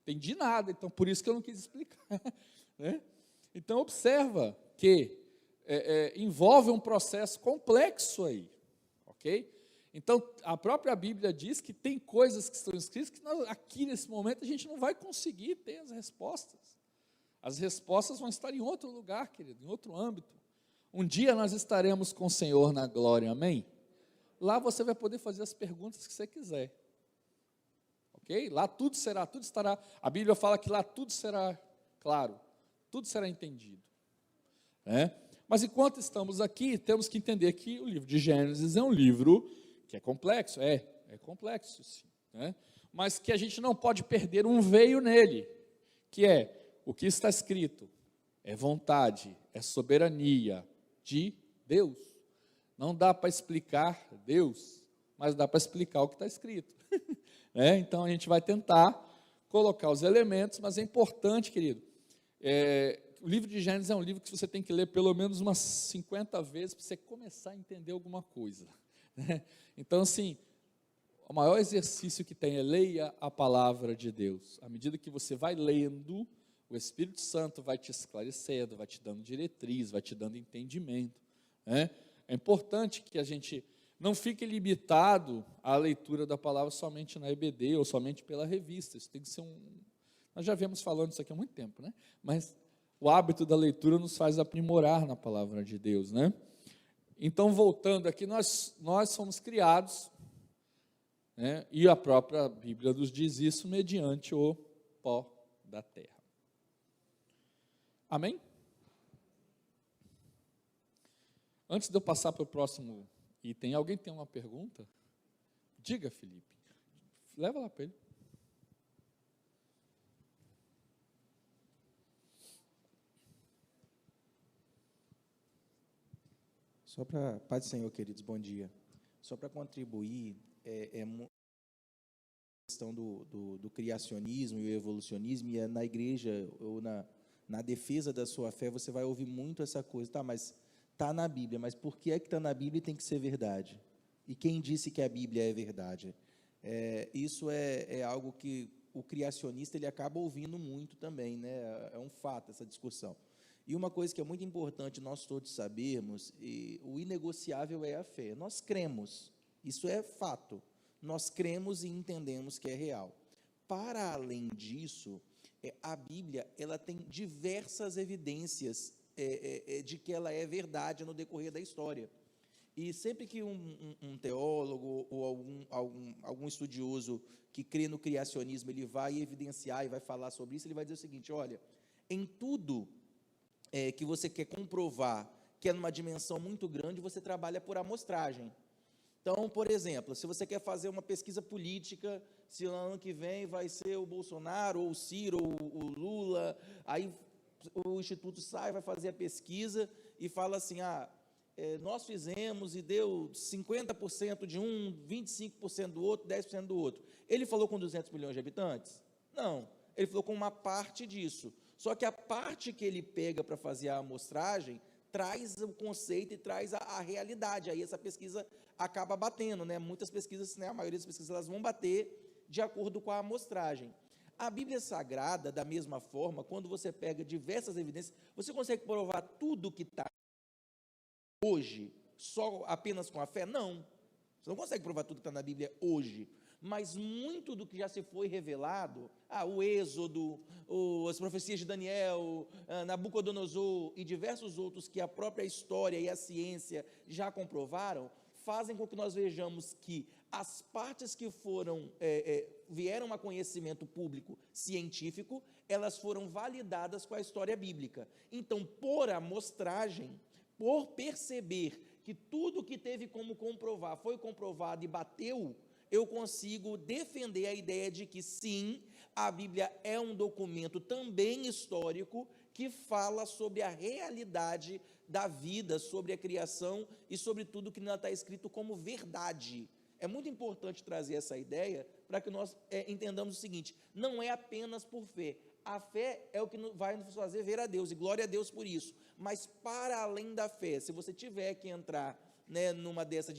entendi nada, então por isso que eu não quis explicar. Né? Então, observa que envolve um processo complexo aí, ok? Então, a própria Bíblia diz que tem coisas que estão escritas que aqui nesse momento a gente não vai conseguir ter as respostas. As respostas vão estar em outro lugar, querido, em outro âmbito. Um dia nós estaremos com o Senhor na glória, amém? Lá você vai poder fazer as perguntas que você quiser. Ok? Lá tudo estará, a Bíblia fala que lá tudo será claro, tudo será entendido. Né? Mas enquanto estamos aqui, temos que entender que o livro de Gênesis é um livro que é complexo, é complexo sim, né? Mas que a gente não pode perder um veio nele, que é o que está escrito, é vontade, é soberania de Deus. Não dá para explicar Deus, mas dá para explicar o que está escrito. Né? Então a gente vai tentar colocar os elementos, mas é importante, querido, o livro de Gênesis é um livro que você tem que ler pelo menos umas 50 vezes para você começar a entender alguma coisa. Né? Então, assim, o maior exercício que tem é leia a palavra de Deus. À medida que você vai lendo, o Espírito Santo vai te esclarecendo, vai te dando diretriz, vai te dando entendimento. Né? É importante que a gente não fique limitado à leitura da palavra somente na EBD ou somente pela revista. Isso tem que ser nós já viemos falando isso aqui há muito tempo, né? Mas o hábito da leitura nos faz aprimorar na palavra de Deus, né? Então, voltando aqui, nós somos criados, né? E a própria Bíblia nos diz isso mediante o pó da terra. Amém? Antes de eu passar para o próximo item, alguém tem uma pergunta? Diga, Felipe. Leva lá para ele. Só para, Pai do Senhor, queridos, bom dia. Só para contribuir, a questão do criacionismo e o evolucionismo, e na igreja, ou na defesa da sua fé, você vai ouvir muito essa coisa, tá, mas está na Bíblia, mas por que é que está na Bíblia e tem que ser verdade? E quem disse que a Bíblia é verdade? Isso é algo que o criacionista ele acaba ouvindo muito também, né? É um fato essa discussão. E uma coisa que é muito importante nós todos sabermos, o inegociável é a fé. Nós cremos, isso é fato. Nós cremos e entendemos que é real. Para além disso, a Bíblia ela tem diversas evidências de que ela é verdade no decorrer da história. E sempre que um teólogo ou algum estudioso que crê no criacionismo, ele vai evidenciar e vai falar sobre isso, ele vai dizer o seguinte: olha, em tudo que você quer comprovar que é numa dimensão muito grande, você trabalha por amostragem. Então, por exemplo, se você quer fazer uma pesquisa política, se no ano que vem vai ser o Bolsonaro, ou o Ciro, ou o Lula, aí o Instituto sai, vai fazer a pesquisa e fala assim, nós fizemos e deu 50% de um, 25% do outro, 10% do outro. Ele falou com 200 milhões de habitantes? Não, ele falou com uma parte disso. Só que a parte que ele pega para fazer a amostragem traz o conceito e traz a realidade. Aí essa pesquisa acaba batendo, né? Muitas pesquisas, né, a maioria das pesquisas, elas vão bater de acordo com a amostragem. A Bíblia Sagrada, da mesma forma, quando você pega diversas evidências, você consegue provar tudo que está hoje só apenas com a fé? Não. Você não consegue provar tudo que está na Bíblia hoje. Mas muito do que já se foi revelado, o Êxodo, as profecias de Daniel, Nabucodonosor e diversos outros que a própria história e a ciência já comprovaram, fazem com que nós vejamos que as partes que vieram a conhecimento público científico, elas foram validadas com a história bíblica. Então, por amostragem, por perceber que tudo que teve como comprovar foi comprovado e bateu, eu consigo defender a ideia de que sim, a Bíblia é um documento também histórico que fala sobre a realidade da vida, sobre a criação e sobre tudo que nela está escrito como verdade. É muito importante trazer essa ideia para que nós entendamos o seguinte: não é apenas por fé. A fé é o que vai nos fazer ver a Deus, e glória a Deus por isso. Mas para além da fé, se você tiver que entrar, né, numa dessa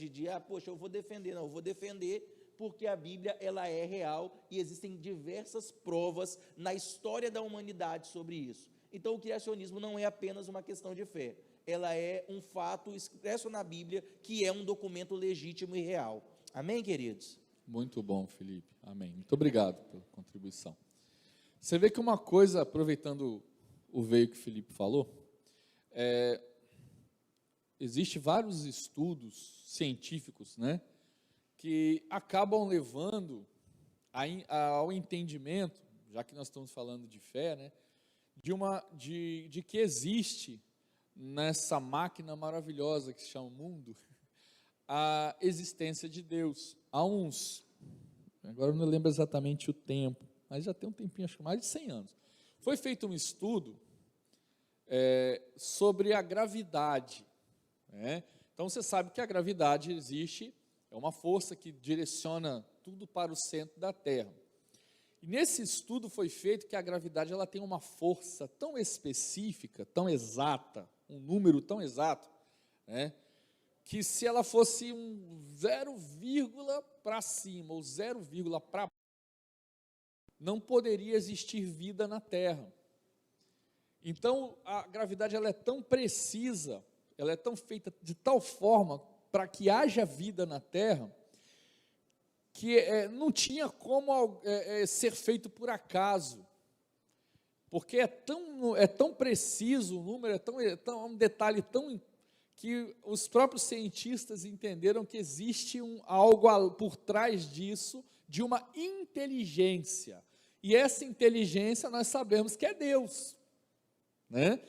poxa, eu vou defender, não, eu vou defender porque a Bíblia ela é real e existem diversas provas na história da humanidade sobre isso. Então, o criacionismo não é apenas uma questão de fé, ela é um fato expresso na Bíblia, que é um documento legítimo e real. Amém, queridos? Muito bom, Felipe. Amém. Muito obrigado pela contribuição. Você vê que uma coisa, aproveitando o veio que o Felipe falou, existe vários estudos científicos, né, que acabam levando ao entendimento, já que nós estamos falando de fé, né, de que existe nessa máquina maravilhosa que se chama mundo, a existência de Deus. Agora eu não lembro exatamente o tempo, mas já tem um tempinho, acho que mais de 100 anos, foi feito um estudo sobre a gravidade, né? Então você sabe que a gravidade existe, é uma força que direciona tudo para o centro da Terra. E nesse estudo foi feito que a gravidade ela tem uma força tão específica, tão exata, um número tão exato, né, que se ela fosse um 0, para cima ou 0, para baixo, não poderia existir vida na Terra. Então, a gravidade ela é tão precisa, ela é tão feita de tal forma para que haja vida na Terra, que não tinha como ser feito por acaso, porque é tão preciso o número, é um detalhe tão que os próprios cientistas entenderam que existe algo por trás disso, de uma inteligência, e essa inteligência nós sabemos que é Deus, né?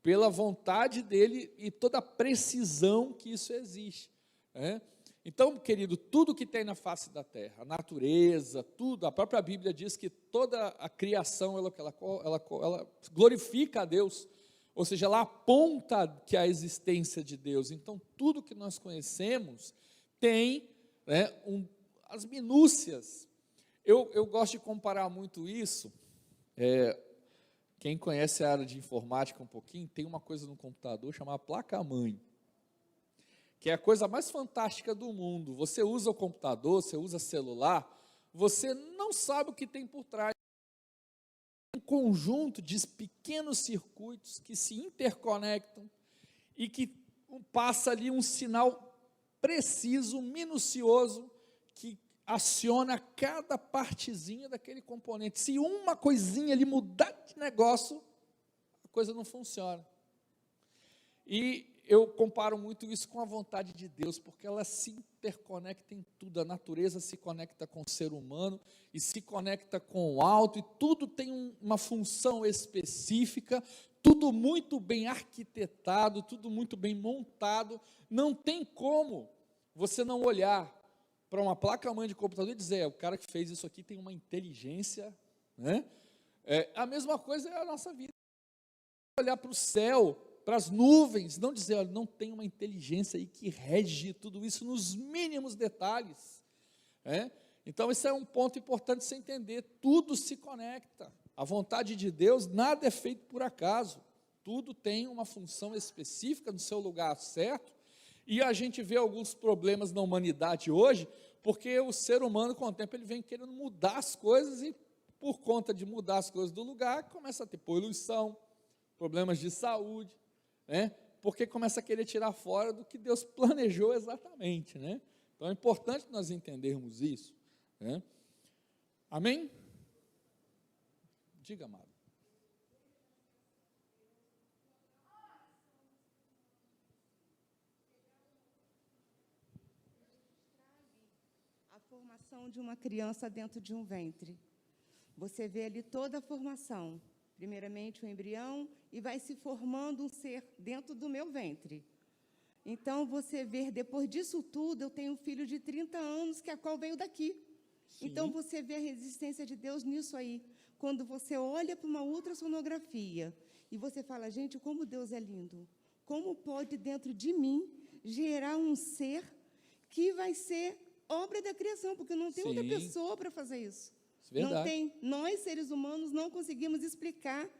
Pela vontade dele e toda a precisão que isso existe, né? Então, querido, tudo que tem na face da terra, a natureza, tudo, a própria Bíblia diz que toda a criação, ela glorifica a Deus, ou seja, ela aponta que a existência de Deus. Então, tudo que nós conhecemos tem, né, as minúcias. Eu gosto de comparar muito isso, quem conhece a área de informática um pouquinho, tem uma coisa no computador chamada placa-mãe, que é a coisa mais fantástica do mundo. Você usa o computador, você usa celular, você não sabe o que tem por trás. Um conjunto de pequenos circuitos que se interconectam e que passa ali um sinal preciso, minucioso, que aciona cada partezinha daquele componente. Se uma coisinha ali mudar de negócio, a coisa não funciona. E eu comparo muito isso com a vontade de Deus, porque ela se interconecta em tudo. A natureza se conecta com o ser humano e se conecta com o alto, e tudo tem uma função específica, tudo muito bem arquitetado, tudo muito bem montado. Não tem como você não olhar para uma placa-mãe de computador e dizer, o cara que fez isso aqui tem uma inteligência, né? A mesma coisa é a nossa vida. Olhar para o céu, para as nuvens, não dizer, olha, não tem uma inteligência aí que rege tudo isso nos mínimos detalhes. Então, esse é um ponto importante você entender, tudo se conecta. A vontade de Deus, nada é feito por acaso, tudo tem uma função específica no seu lugar certo, e a gente vê alguns problemas na humanidade hoje, porque o ser humano, com o tempo, ele vem querendo mudar as coisas, e por conta de mudar as coisas do lugar, começa a ter poluição, problemas de saúde, né? Porque começa a querer tirar fora do que Deus planejou exatamente, né? Então é importante nós entendermos isso, né? Amém? Diga, amado. A formação de uma criança dentro de um ventre. Você vê ali toda a formação. Primeiramente o embrião, e vai se formando um ser dentro do meu ventre. Então, você vê, depois disso tudo, eu tenho um filho de 30 anos, que a qual veio daqui. Sim. Então, você vê a resistência de Deus nisso aí. Quando você olha para uma ultrassonografia, e você fala, gente, como Deus é lindo. Como pode, dentro de mim, gerar um ser que vai ser obra da criação, porque não tem outra pessoa para fazer isso. Verdade. Não tem. Nós, seres humanos, não conseguimos explicar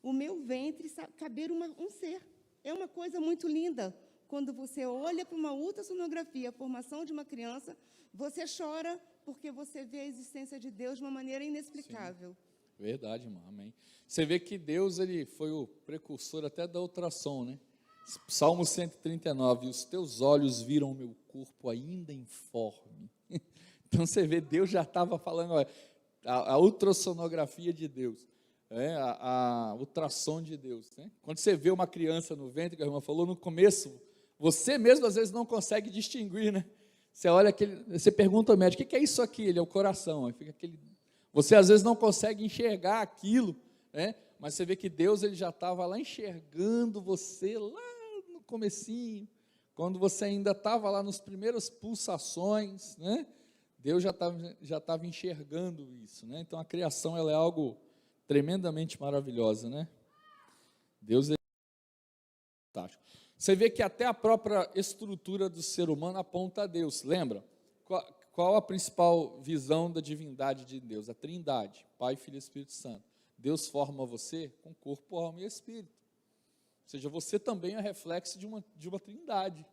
o meu ventre caber um ser. É uma coisa muito linda. quando você olha para uma ultrassonografia, a formação de uma criança, você chora porque você vê a existência de Deus de uma maneira inexplicável. Sim. Verdade, irmão. Amém. Você vê que Deus, ele foi o precursor até da ultrassom, né? Salmo 139, os teus olhos viram o meu corpo ainda informe. Então você vê, Deus já estava falando, olha, a ultrassonografia de Deus, a ultrassom de Deus. Né? Quando você vê uma criança no ventre, que a irmã falou no começo, você mesmo às vezes não consegue distinguir, né? Você olha aquele, você pergunta ao médico, o que é isso aqui? Ele é o coração. Aí fica aquele, você às vezes não consegue enxergar aquilo, né? Mas você vê que Deus ele já estava lá enxergando você lá no comecinho, quando você ainda estava lá nas primeiras pulsações, né? Deus já estava enxergando isso, né? Então a criação ela é algo tremendamente maravilhosa, né? Deus é fantástico. Você vê que até a própria estrutura do ser humano aponta a Deus. Lembra? Qual a principal visão da divindade de Deus? A Trindade, Pai, Filho e Espírito Santo. Deus forma você com corpo, alma e espírito. Ou seja, você também é reflexo de uma trindade.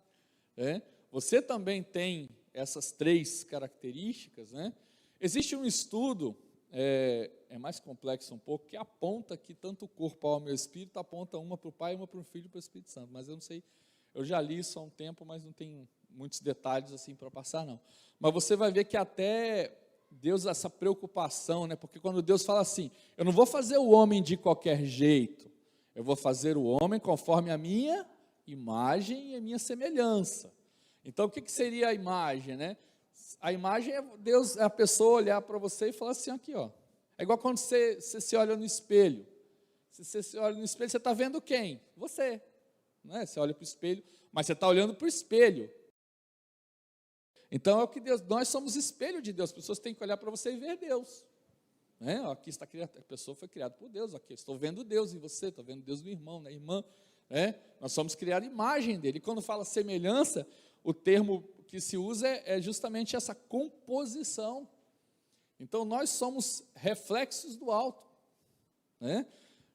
Né? Você também tem essas três características. Né? Existe um estudo, é mais complexo um pouco, que aponta que tanto o corpo, a alma e o espírito aponta uma para o Pai, uma para o Filho e para o Espírito Santo. Mas eu não sei, eu já li isso há um tempo, mas não tenho muitos detalhes assim para passar, não. Mas você vai ver que até Deus, essa preocupação, né? Porque quando Deus fala assim, eu não vou fazer o homem de qualquer jeito, eu vou fazer o homem conforme a minha imagem e a minha semelhança. Então, o que seria a imagem, né? A imagem é Deus, é a pessoa olhar para você e falar assim, aqui, ó. É igual quando você se olha no espelho. Se você se olha no espelho, você está vendo quem? Você. Né? Você olha para o espelho, mas você está olhando para o espelho. Então é o que Deus, nós somos espelho de Deus, as pessoas têm que olhar para você e ver Deus. Né? Aqui está criado, a pessoa foi criada por Deus, aqui estou vendo Deus em você, estou vendo Deus no irmão, na irmã. Né? Nós somos criados à imagem dele. E quando fala semelhança, o termo que se usa é justamente essa composição. Então nós somos reflexos do alto. Né?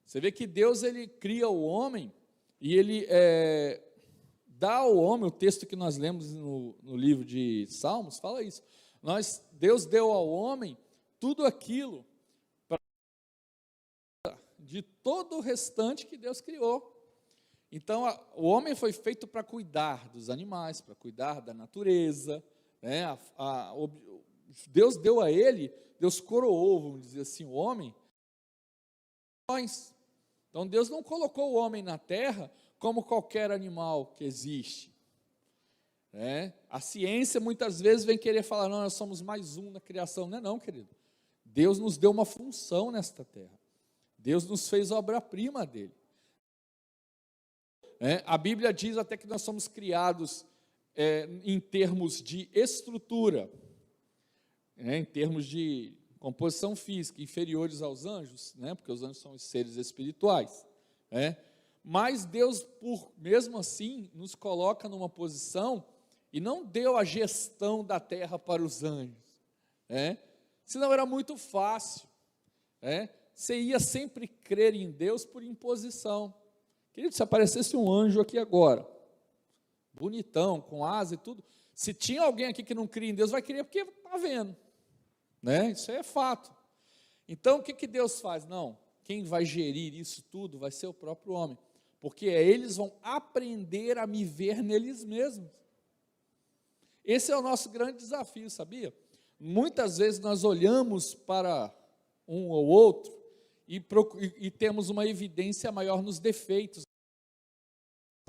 Você vê que Deus ele cria o homem e ele dá ao homem, o texto que nós lemos no livro de Salmos, fala isso. Deus deu ao homem tudo aquilo de todo o restante que Deus criou. Então, o homem foi feito para cuidar dos animais, para cuidar da natureza. Né? Deus deu a ele, Deus coroou, vamos dizer assim, o homem. Então, Deus não colocou o homem na terra como qualquer animal que existe. A ciência muitas vezes vem querer falar, não, nós somos mais um na criação. Não é não, querido. Deus nos deu uma função nesta terra. Deus nos fez obra-prima dele. A Bíblia diz até que nós somos criados em termos de estrutura, em termos de composição física, inferiores aos anjos, porque os anjos são os seres espirituais. Mas Deus, mesmo assim, nos coloca numa posição e não deu a gestão da terra para os anjos. Senão era muito fácil. Você ia sempre crer em Deus por imposição. Querido, se aparecesse um anjo aqui agora, bonitão, com asa e tudo, se tinha alguém aqui que não cria em Deus, vai crer porque está vendo. Isso aí é fato. Então, o que Deus faz? Não, quem vai gerir isso tudo vai ser o próprio homem. Porque eles vão aprender a me ver neles mesmos. Esse é o nosso grande desafio, sabia? Muitas vezes nós olhamos para um ou outro e temos uma evidência maior nos defeitos.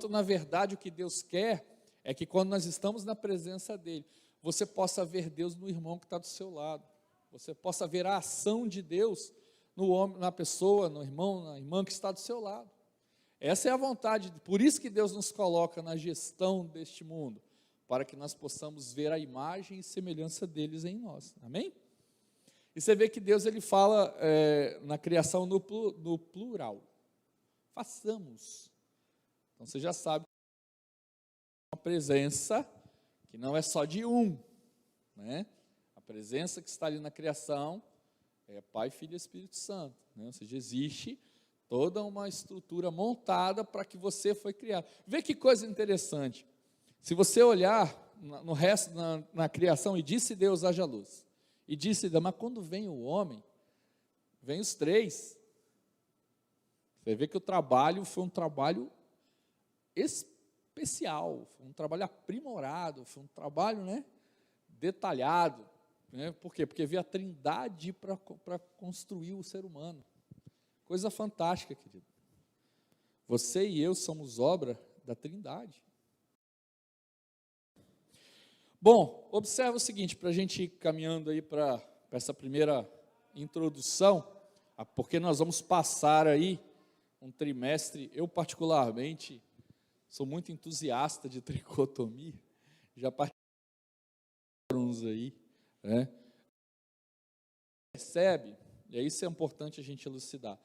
Na verdade, o que Deus quer é que quando nós estamos na presença dEle, você possa ver Deus no irmão que está do seu lado. Você possa ver a ação de Deus no homem, na pessoa, no irmão, na irmã que está do seu lado. Essa é a vontade, por isso que Deus nos coloca na gestão deste mundo, para que nós possamos ver a imagem e semelhança deles em nós. Amém? E você vê que Deus ele fala na criação no plural. Façamos. Então você já sabe uma presença que não é só de um. A presença que está ali na criação é Pai, Filho e Espírito Santo. Ou seja, existe Toda uma estrutura montada para que você foi criado. Vê que coisa interessante. Se você olhar no resto, na criação, e disse Deus, haja luz. E disse Deus, mas quando vem o homem, vem os três. Você vê que o trabalho foi um trabalho especial, foi um trabalho aprimorado, foi um trabalho, né, detalhado. Né? Por quê? Porque veio a Trindade para construir o ser humano. Coisa fantástica, querido. Você e eu somos obra da Trindade. Bom, observa o seguinte, para a gente ir caminhando aí para essa primeira introdução, porque nós vamos passar aí um trimestre, eu particularmente sou muito entusiasta de tricotomia, já participei de uns aí, né? Percebe, e isso é importante a gente elucidar,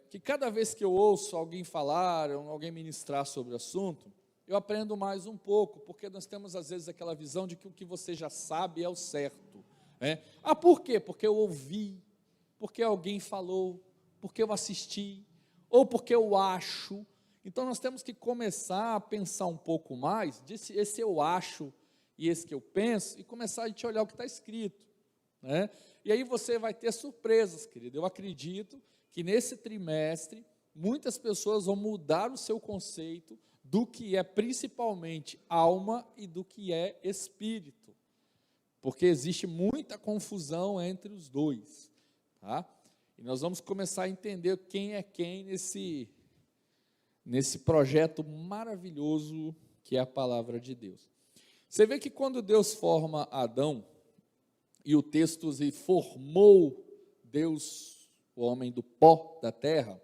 que cada vez que eu ouço alguém falar, alguém ministrar sobre o assunto, eu aprendo mais um pouco, porque nós temos às vezes aquela visão de que o que você já sabe é o certo. Né? Ah, por quê? Porque eu ouvi, porque alguém falou, porque eu assisti, ou porque eu acho. Então nós temos que começar a pensar um pouco mais, esse eu acho e esse que eu penso, e começar a gente olhar o que está escrito. Né? E aí você vai ter surpresas, querido. Eu acredito que nesse trimestre, muitas pessoas vão mudar o seu conceito do que é principalmente alma e do que é espírito, porque existe muita confusão entre os dois, tá? E nós vamos começar a entender quem é quem nesse projeto maravilhoso que é a palavra de Deus. Você vê que quando Deus forma Adão, e o texto diz, formou Deus o homem do pó da terra,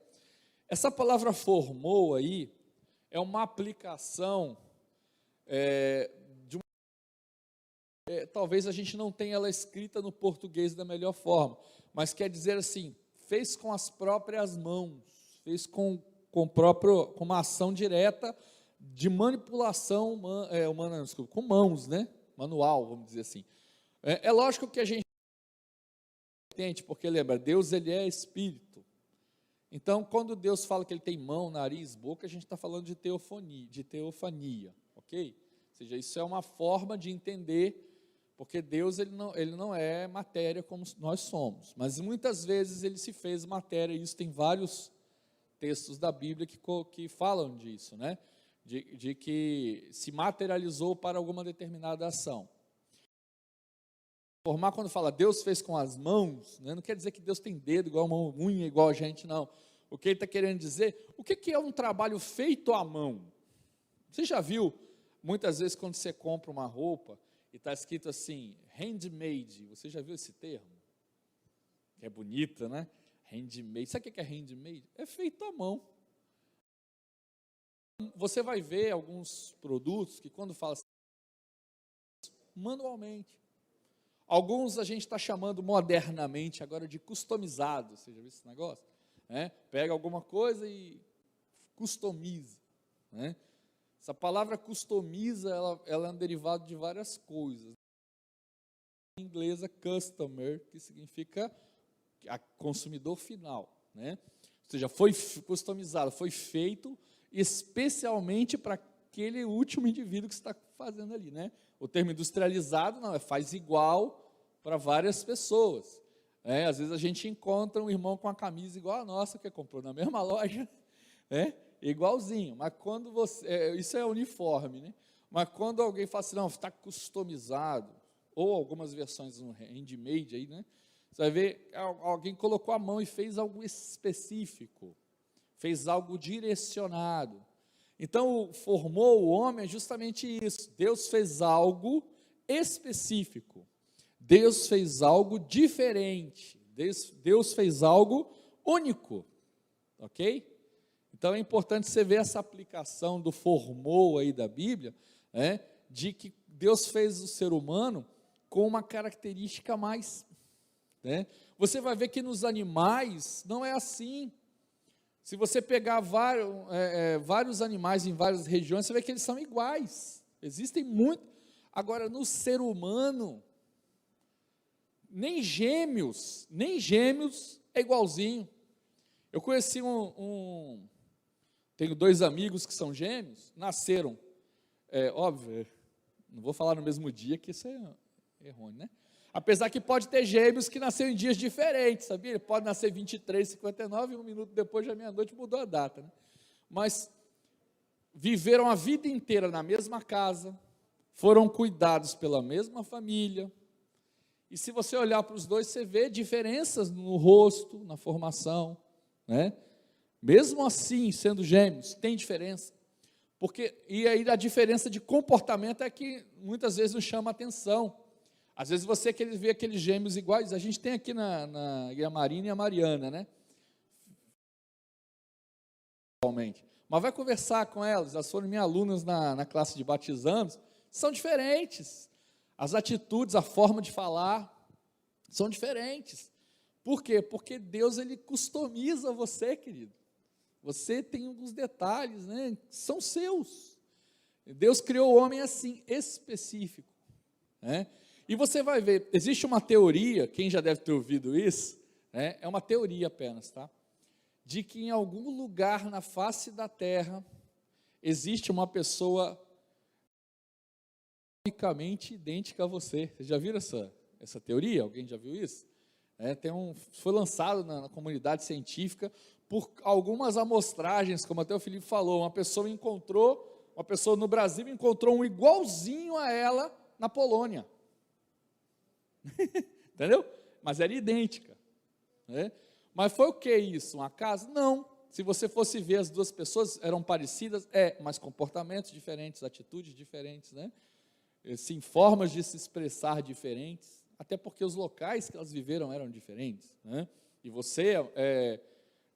essa palavra formou aí, é uma aplicação talvez a gente não tenha ela escrita no português da melhor forma, mas quer dizer assim, fez com as próprias mãos, fez com uma ação direta de manipulação humana, desculpa, com mãos, né? Manual, vamos dizer assim. É lógico que a gente entende, porque lembra, Deus ele é espírito. Então, quando Deus fala que ele tem mão, nariz, boca, a gente está falando de teofania, ok? Ou seja, isso é uma forma de entender, porque Deus ele não é matéria como nós somos, mas muitas vezes ele se fez matéria, e isso tem vários textos da Bíblia que falam disso, né? De que se materializou para alguma determinada ação. Formar, quando fala Deus fez com as mãos, né, não quer dizer que Deus tem dedo igual a mão, unha igual a gente, não. O que ele está querendo dizer, o que é um trabalho feito à mão? Você já viu, muitas vezes quando você compra uma roupa, e está escrito assim, handmade, você já viu esse termo? Que é bonita, né? Handmade, sabe o que é handmade? É feito à mão. Você vai ver alguns produtos que quando fala assim, manualmente. Alguns a gente está chamando modernamente agora de customizado, você já viu esse negócio? Pega alguma coisa e customiza. Né? Essa palavra customiza, ela é um derivado de várias coisas. Em inglês é customer, que significa consumidor final. Né? Ou seja, foi customizado, foi feito especialmente para aquele último indivíduo que você está fazendo ali. Né? O termo industrializado não, faz igual para várias pessoas. Às vezes a gente encontra um irmão com a camisa igual a nossa, que comprou na mesma loja, igualzinho, mas quando isso é uniforme, né? Mas quando alguém fala assim, não, está customizado, ou algumas versões no handmade aí, né? Você vai ver, alguém colocou a mão e fez algo específico, fez algo direcionado. Então, formou o homem é justamente isso. Deus fez algo específico. Deus fez algo diferente. Deus fez algo único. Ok? Então, é importante você ver essa aplicação do formou aí da Bíblia, de que Deus fez o ser humano com uma característica mais. Você vai ver que nos animais não é assim. Se você pegar vários animais em várias regiões, você vê que eles são iguais. Existem muitos. Agora, no ser humano, nem gêmeos é igualzinho. Eu conheci tenho 2 amigos que são gêmeos, nasceram, óbvio, não vou falar no mesmo dia, que isso é errôneo, né? Apesar que pode ter gêmeos que nasceram em dias diferentes, sabia? Ele pode nascer 23h59 e 1 minuto depois da meia-noite mudou a data, né? Mas viveram a vida inteira na mesma casa, foram cuidados pela mesma família, e se você olhar para os dois, você vê diferenças no rosto, na formação, né? Mesmo assim, sendo gêmeos, tem diferença. E aí a diferença de comportamento é que muitas vezes nos chama a atenção. Às vezes você vê aqueles gêmeos iguais, a gente tem aqui na Igreja Marina e a Mariana, né? Mas vai conversar com elas foram minhas alunas na classe de batizandos, são diferentes. As atitudes, a forma de falar são diferentes. Por quê? Porque Deus, Ele customiza você, querido. Você tem alguns detalhes, né, que são seus. Deus criou o homem assim, específico, né? E você vai ver, existe uma teoria, quem já deve ter ouvido isso, né, é uma teoria apenas, tá? De que em algum lugar na face da terra existe uma pessoa unicamente idêntica a você. Vocês já viram essa teoria? Alguém já viu isso? Foi lançado na comunidade científica por algumas amostragens, como até o Felipe falou, uma pessoa no Brasil encontrou um igualzinho a ela na Polônia. Entendeu? Mas era idêntica, né? Mas foi o que isso? Um acaso? Não. Se você fosse ver, as 2 pessoas eram parecidas, mas comportamentos diferentes, atitudes diferentes, né? Sim, formas de se expressar diferentes, até porque os locais que elas viveram eram diferentes, né? E você,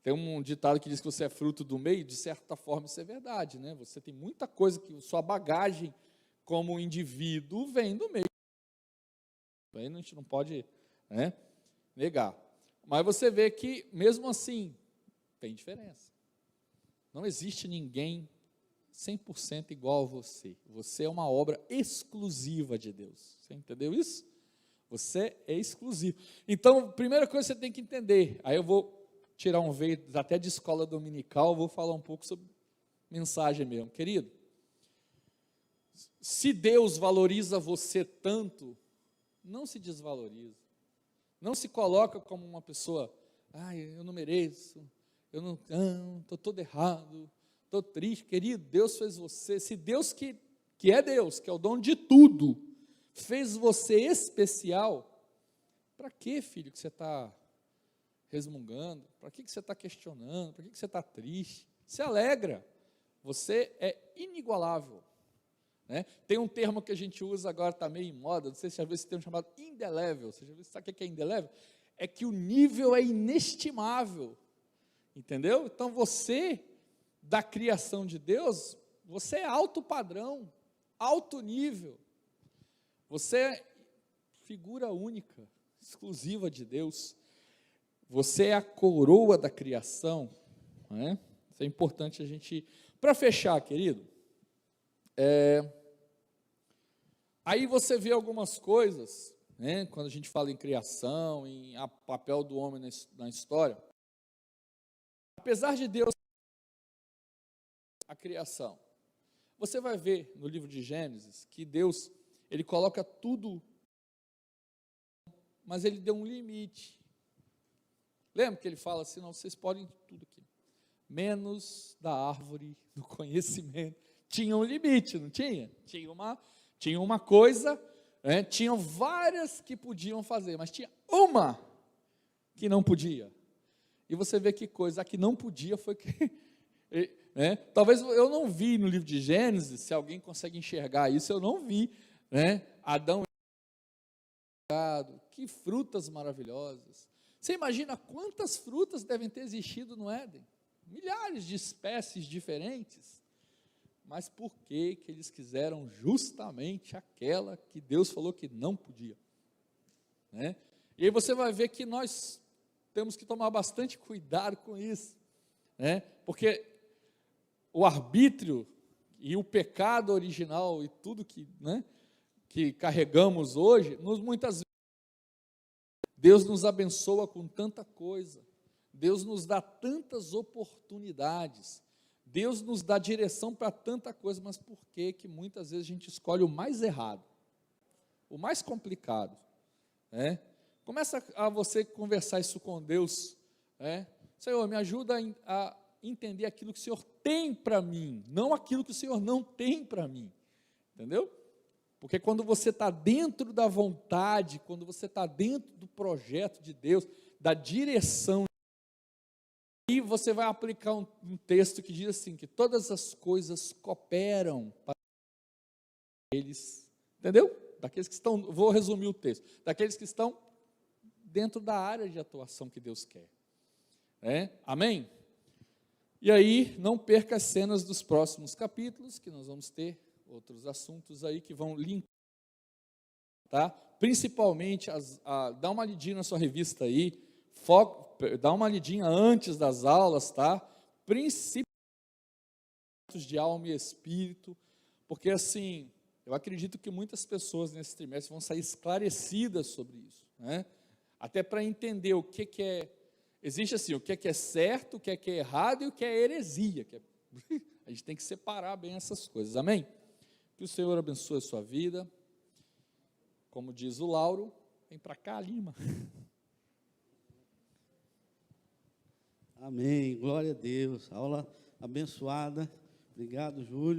tem um ditado que diz que você é fruto do meio, de certa forma isso é verdade, né? Você tem muita coisa que sua bagagem como indivíduo vem do meio. Aí a gente não pode, né, negar. Mas você vê que, mesmo assim, tem diferença. Não existe ninguém 100% igual a você. Você é uma obra exclusiva de Deus. Você entendeu isso? Você é exclusivo. Então, primeira coisa que você tem que entender, aí eu vou tirar um veio até de escola dominical, vou falar um pouco sobre mensagem mesmo. Querido, se Deus valoriza você tanto, não se desvaloriza. Não se coloca como uma pessoa, eu não mereço, eu não estou todo errado, estou triste. Querido, Deus fez você. Se Deus que é Deus, que é o dono de tudo, fez você especial, para que, filho, que você está resmungando? Para que você está questionando? Para que você está triste? Se alegra, você é inigualável, né? Tem um termo que a gente usa agora, está meio em moda, não sei se já viu esse termo chamado indelével. Você já viu, sabe o que é indelével? É que o nível é inestimável, entendeu? Então você, da criação de Deus, você é alto padrão, alto nível, você é figura única, exclusiva de Deus, você é a coroa da criação, né? Isso é importante a gente, para fechar, querido, aí você vê algumas coisas, né, quando a gente fala em criação, em papel do homem na história. Apesar de Deus, a criação, você vai ver no livro de Gênesis que Deus, Ele coloca tudo, mas Ele deu um limite. Lembra que Ele fala assim, não, vocês podem tudo aqui, menos da árvore do conhecimento. Tinha um limite, não tinha? Tinha uma coisa, né? Tinham várias que podiam fazer, mas tinha uma que não podia. E você vê que coisa, a que não podia foi que, né? Talvez eu não vi no livro de Gênesis, se alguém consegue enxergar isso, eu não vi, né? Adão, que frutas maravilhosas. Você imagina quantas frutas devem ter existido no Éden? Milhares de espécies diferentes. Mas por que eles quiseram justamente aquela que Deus falou que não podia, né? E aí você vai ver que nós temos que tomar bastante cuidado com isso, né? Porque o arbítrio e o pecado original e tudo que, né, que carregamos hoje, muitas vezes Deus nos abençoa com tanta coisa, Deus nos dá tantas oportunidades, Deus nos dá direção para tanta coisa, mas por que que muitas vezes a gente escolhe o mais errado, o mais complicado, né? Começa a você conversar isso com Deus, né? Senhor, me ajuda a entender aquilo que o Senhor tem para mim, não aquilo que o Senhor não tem para mim, entendeu? Porque quando você está dentro da vontade, quando você está dentro do projeto de Deus, da direção, aí você vai aplicar um texto que diz assim, que todas as coisas cooperam para eles, entendeu? Daqueles que estão, vou resumir o texto, daqueles que estão dentro da área de atuação que Deus quer. Amém? E aí, não perca as cenas dos próximos capítulos, que nós vamos ter outros assuntos aí que vão linkar, tá? Principalmente, dá uma lidinha na sua revista aí, dá uma lidinha antes das aulas, tá? Principalmente de alma e espírito, porque assim, eu acredito que muitas pessoas nesse trimestre vão sair esclarecidas sobre isso, né? Até para entender o que é, existe assim, o que é certo, o que é errado e o que é heresia, a gente tem que separar bem essas coisas, amém? Que o Senhor abençoe a sua vida, como diz o Lauro, vem para cá, Lima. Amém, glória a Deus, aula abençoada, obrigado, Júlio.